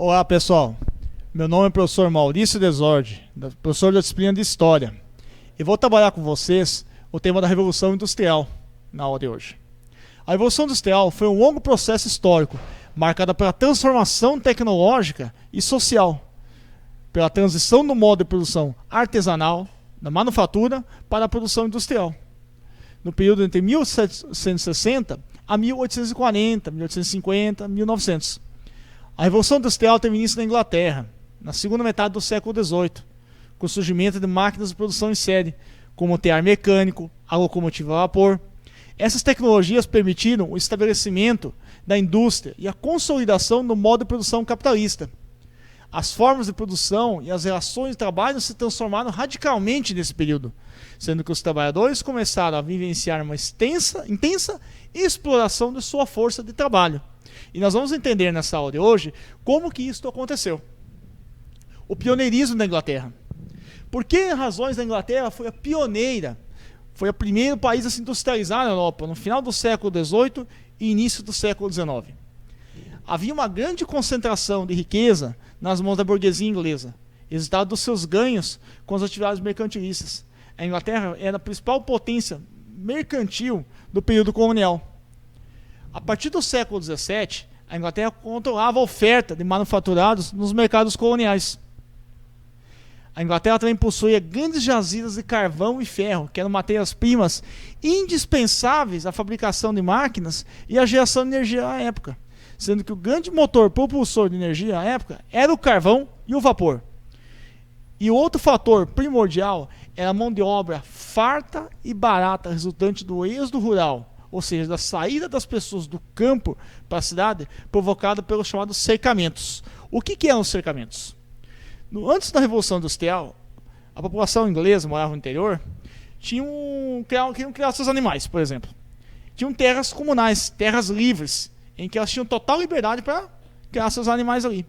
Olá pessoal, meu nome é professor Maurício Desorde, professor da disciplina de História, e vou trabalhar com vocês o tema da Revolução Industrial na aula de hoje. A Revolução Industrial foi um longo processo histórico, marcado pela transformação tecnológica e social, pela transição do modo de produção artesanal, da manufatura, para a produção industrial. No período entre 1760 a 1840, 1850, 1900. A Revolução Industrial teve início na Inglaterra, na segunda metade do século XVIII, com o surgimento de máquinas de produção em série, como o tear mecânico, a locomotiva a vapor. Essas tecnologias permitiram o estabelecimento da indústria e a consolidação do modo de produção capitalista. As formas de produção e as relações de trabalho se transformaram radicalmente nesse período, sendo que os trabalhadores começaram a vivenciar uma intensa exploração de sua força de trabalho. E nós vamos entender nessa aula de hoje como que isso aconteceu. O pioneirismo da Inglaterra. Por que razões a Inglaterra foi a pioneira? Foi o primeiro país a se industrializar na Europa, no final do século XVIII e início do século XIX. Havia uma grande concentração de riqueza nas mãos da burguesia inglesa, resultado dos seus ganhos com as atividades mercantilistas. A Inglaterra era a principal potência mercantil do período colonial. A partir do século XVII, a Inglaterra controlava a oferta de manufaturados nos mercados coloniais. A Inglaterra também possuía grandes jazidas de carvão e ferro, que eram matérias-primas indispensáveis à fabricação de máquinas e à geração de energia à época, sendo que o grande motor propulsor de energia à época era o carvão e o vapor. E o outro fator primordial era a mão de obra farta e barata resultante do êxodo rural, ou seja, da saída das pessoas do campo para a cidade, provocada pelos chamados cercamentos. O que eram os cercamentos? Antes da Revolução Industrial, a população inglesa morava no interior, queriam criar seus animais, por exemplo. Tinham terras comunais, terras livres, em que elas tinham total liberdade para criar seus animais ali.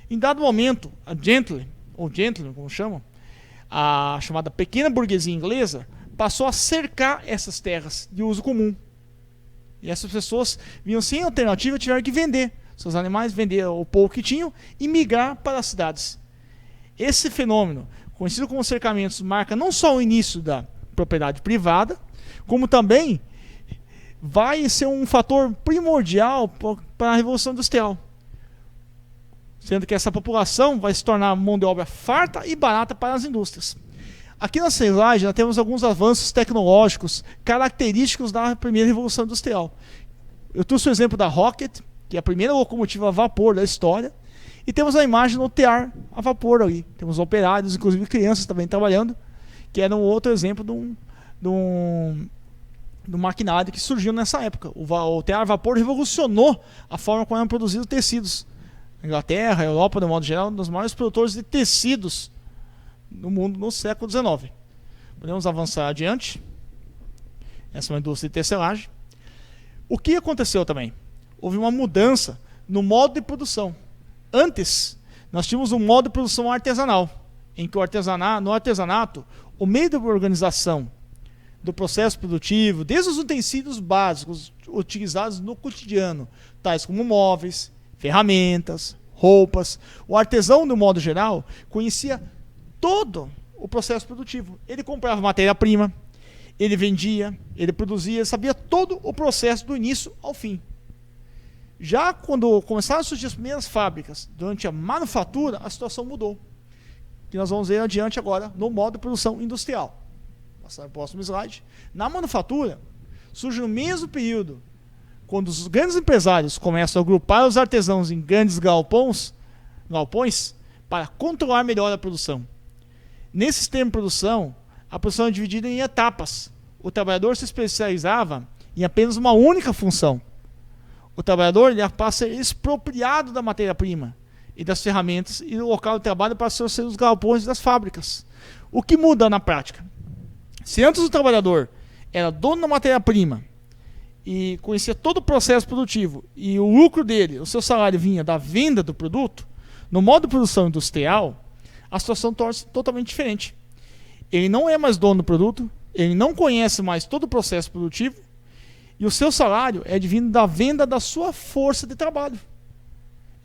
Em dado momento, a gentleman, como chamam, a chamada pequena burguesia inglesa, passou a cercar essas terras de uso comum. E essas pessoas vinham sem alternativa, tiveram que vender seus animais, vender o pouco que tinham e migrar para as cidades. Esse fenômeno, conhecido como cercamentos, marca não só o início da propriedade privada, como também vai ser um fator primordial para a Revolução Industrial, sendo que essa população vai se tornar mão de obra farta e barata para as indústrias. Aqui na slide nós temos alguns avanços tecnológicos característicos da primeira Revolução Industrial. Eu trouxe o exemplo da Rocket, que é a primeira locomotiva a vapor da história, e temos a imagem do tear a vapor ali. Temos operários, inclusive crianças também trabalhando, que era um outro exemplo do maquinário que surgiu nessa época. O tear a vapor revolucionou a forma como eram produzidos tecidos. A Inglaterra, a Europa, de modo geral, um dos maiores produtores de tecidos no mundo no século XIX. Podemos avançar adiante. Essa é uma indústria de tecelagem. O que aconteceu também? Houve uma mudança no modo de produção. Antes, nós tínhamos um modo de produção artesanal, em que no artesanato, o meio de organização do processo produtivo, desde os utensílios básicos utilizados no cotidiano, tais como móveis, ferramentas, roupas, o artesão, de modo geral, conhecia todo o processo produtivo. Ele comprava matéria-prima, ele vendia, ele produzia, sabia todo o processo do início ao fim. Já quando começaram a surgir as primeiras fábricas, durante a manufatura, a situação mudou. Que nós vamos ver adiante agora no modo de produção industrial. Passar para o próximo slide. Na manufatura, surge no mesmo período, quando os grandes empresários começam a agrupar os artesãos em grandes galpões para controlar melhor a produção. Nesse sistema de produção, a produção é dividida em etapas. O trabalhador se especializava em apenas uma única função. O trabalhador passa a ser expropriado da matéria-prima e das ferramentas e do local de trabalho para ser os galpões das fábricas. O que muda na prática? Se antes o trabalhador era dono da matéria-prima e conhecia todo o processo produtivo e o lucro dele, o seu salário vinha da venda do produto, no modo de produção industrial, a situação torna-se totalmente diferente. Ele não é mais dono do produto, ele não conhece mais todo o processo produtivo, e o seu salário é advindo da venda da sua força de trabalho.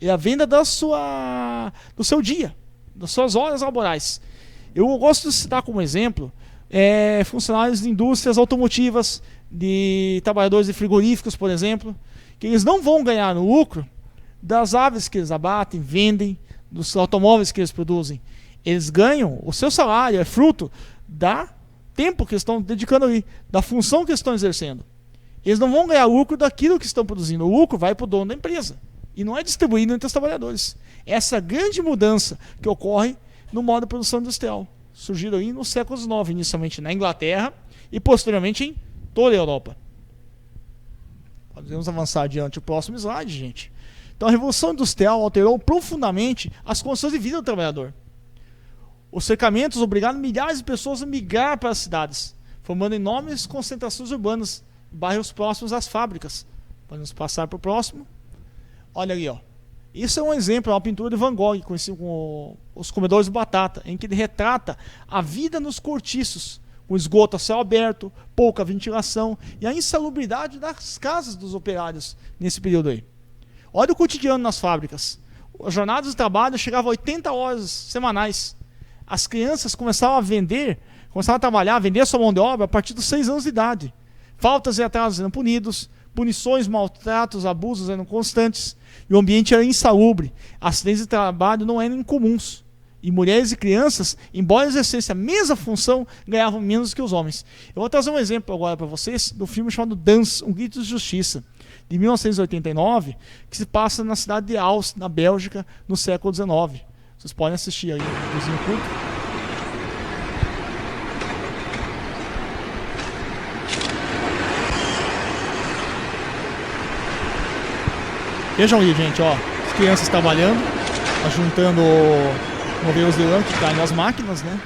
É a venda do seu dia, das suas horas laborais. Eu gosto de citar como exemplo funcionários de indústrias automotivas, de trabalhadores de frigoríficos, por exemplo, que eles não vão ganhar no lucro das aves que eles abatem, vendem, dos automóveis que eles produzem. Eles ganham, o seu salário é fruto da tempo que eles estão dedicando ali, da função que eles estão exercendo. Eles não vão ganhar lucro daquilo que estão produzindo. O lucro vai para o dono da empresa e não é distribuído entre os trabalhadores. Essa grande mudança que ocorre no modo de produção industrial, surgido aí no século XIX, inicialmente na Inglaterra e posteriormente em toda a Europa. Podemos avançar adiante o próximo slide, gente. Então a Revolução Industrial alterou profundamente as condições de vida do trabalhador. Os cercamentos obrigaram milhares de pessoas a migrar para as cidades, formando enormes concentrações urbanas, bairros próximos às fábricas. Podemos passar para o próximo. Olha ali, ó. Isso é um exemplo, uma pintura de Van Gogh, conhecido como Os Comedores de Batata, em que ele retrata a vida nos cortiços, com esgoto a céu aberto, pouca ventilação e a insalubridade das casas dos operários nesse período aí. Olha o cotidiano nas fábricas. As jornadas de trabalho chegavam a 80 horas semanais. As crianças começavam a trabalhar, a vender sua mão de obra a partir dos 6 anos de idade. Faltas e atrasos eram punidos, punições, maltratos, abusos eram constantes, e o ambiente era insalubre. Acidentes de trabalho não eram incomuns. E mulheres e crianças, embora exercessem a mesma função, ganhavam menos que os homens. Eu vou trazer um exemplo agora para vocês do filme chamado Dance, Um Grito de Justiça, de 1989, que se passa na cidade de Aalst, na Bélgica, no século XIX. Vocês podem assistir aí um videozinho curto. Vejam aí, gente, ó, as crianças trabalhando, juntando modelos de lã que caem nas máquinas, né?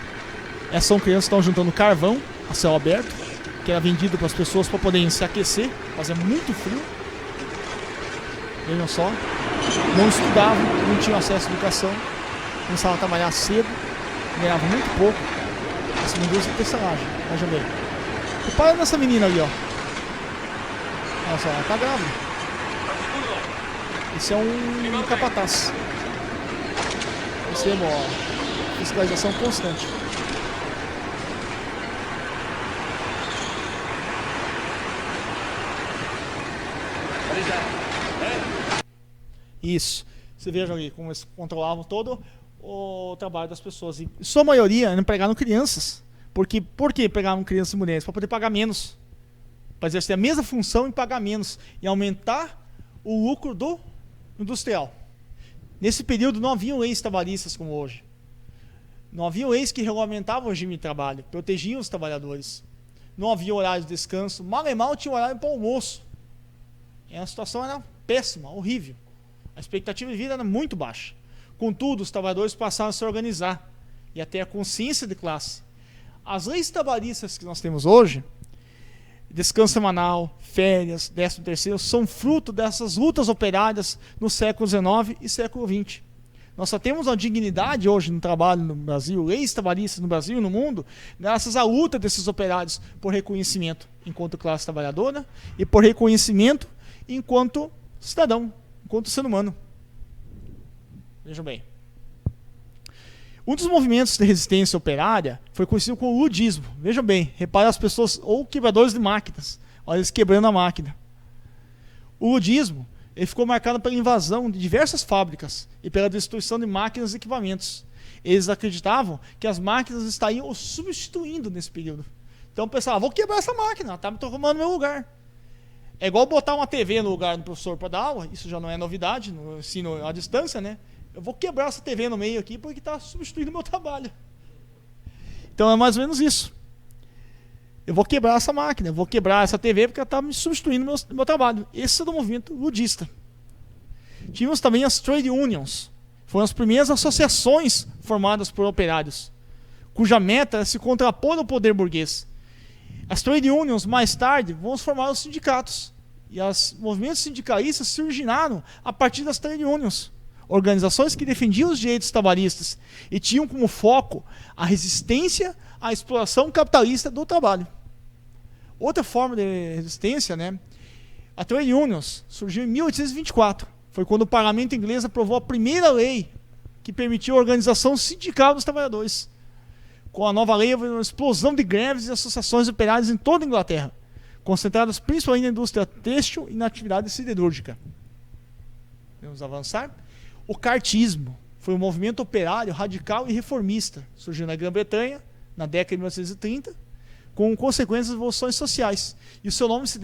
Essas são crianças que estão juntando carvão a céu aberto, que era vendido para as pessoas para poderem se aquecer, fazia muito frio. Vejam só, não estudavam, não tinham acesso à educação, começavam a trabalhar cedo, ganhavam muito pouco. Essa indústria de tecelagem, vejam bem. Repara nessa menina ali, ó. Olha só, ela tá grávida. Esse é um capataz. Percebam, ó, fiscalização constante. Isso. Você vejam ali como eles controlavam todo o trabalho das pessoas. E sua maioria empregaram crianças. Por que empregavam crianças e mulheres? Para poder pagar menos. Para exercer a mesma função e pagar menos. E aumentar o lucro do industrial. Nesse período não haviam leis trabalhistas como hoje. Não haviam leis que regulamentavam o regime de trabalho, protegiam os trabalhadores. Não havia horário de descanso. Mal e mal tinha horário para almoço. E a situação era péssima, horrível. A expectativa de vida era muito baixa. Contudo, os trabalhadores passaram a se organizar e a ter a consciência de classe. As leis trabalhistas que nós temos hoje, descanso semanal, férias, 13º, são fruto dessas lutas operárias no século XIX e século XX. Nós só temos uma dignidade hoje no trabalho no Brasil, leis trabalhistas no Brasil e no mundo, graças à luta desses operários por reconhecimento enquanto classe trabalhadora e por reconhecimento enquanto cidadão, enquanto ser humano. Vejam bem. Um dos movimentos de resistência operária foi conhecido como ludismo. Vejam bem, repare as pessoas, ou quebradores de máquinas. Olha eles quebrando a máquina. O ludismo ele ficou marcado pela invasão de diversas fábricas e pela destruição de máquinas e equipamentos. Eles acreditavam que as máquinas estariam os substituindo nesse período. Então pensavam, vou quebrar essa máquina, está me tomando meu lugar. É igual botar uma TV no lugar do professor para dar aula, isso já não é novidade no ensino à distância, né? Eu vou quebrar essa TV no meio aqui porque está substituindo o meu trabalho. Então é mais ou menos isso. Eu vou quebrar essa máquina, eu vou quebrar essa TV porque ela está me substituindo o meu trabalho. Esse é do movimento ludista. Tínhamos também as trade unions. Foram as primeiras associações formadas por operários, cuja meta era se contrapor ao poder burguês. As trade unions, mais tarde, vão formar os sindicatos. E os movimentos sindicalistas se originaram a partir das trade unions. Organizações que defendiam os direitos trabalhistas e tinham como foco a resistência à exploração capitalista do trabalho. Outra forma de resistência, né? A Trade Unions surgiu em 1824. foi quando o parlamento inglês aprovou a primeira lei que permitiu a organização sindical dos trabalhadores. Com a nova lei, houve uma explosão de greves e associações operárias em toda a Inglaterra, concentradas principalmente na indústria têxtil e na atividade siderúrgica. Vamos avançar. O cartismo foi um movimento operário radical e reformista. Surgiu na Grã-Bretanha, na década de 1930, com consequências de revoluções sociais. E o seu nome se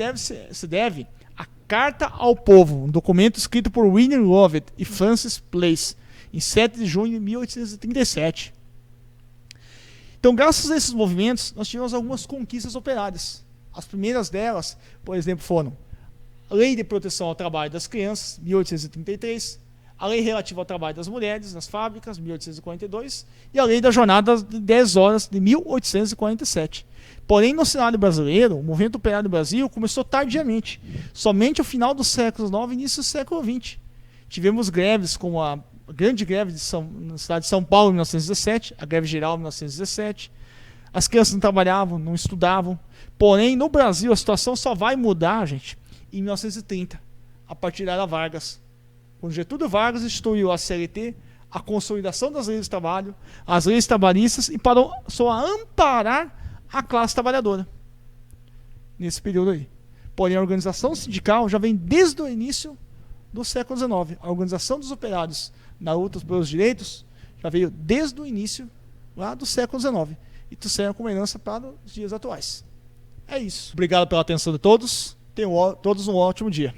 deve à Carta ao Povo, um documento escrito por William Lovett e Francis Place, em 7 de junho de 1837. Então, graças a esses movimentos, nós tivemos algumas conquistas operárias. As primeiras delas, por exemplo, foram a Lei de Proteção ao Trabalho das Crianças, 1833, a Lei Relativa ao Trabalho das Mulheres nas Fábricas, 1842, e a Lei da Jornada de 10 horas, de 1847. Porém, no cenário brasileiro, o movimento operário do Brasil começou tardiamente, somente ao final do século XIX e início do século XX. Tivemos greves como a grande greve na cidade de São Paulo, em 1917, a greve geral, em 1917. As crianças não trabalhavam, não estudavam. Porém, no Brasil, a situação só vai mudar, gente, em 1930, a partir da era Vargas. Quando Getúlio Vargas instituiu a CLT, a consolidação das leis do trabalho, as leis trabalhistas, e passou a amparar a classe trabalhadora. Nesse período aí. Porém, a organização sindical já vem desde o início do século XIX. A organização dos operários na luta pelos direitos já veio desde o início lá do século XIX e trouxeram como herança para os dias atuais. É isso. Obrigado pela atenção de todos. Tenham todos um ótimo dia.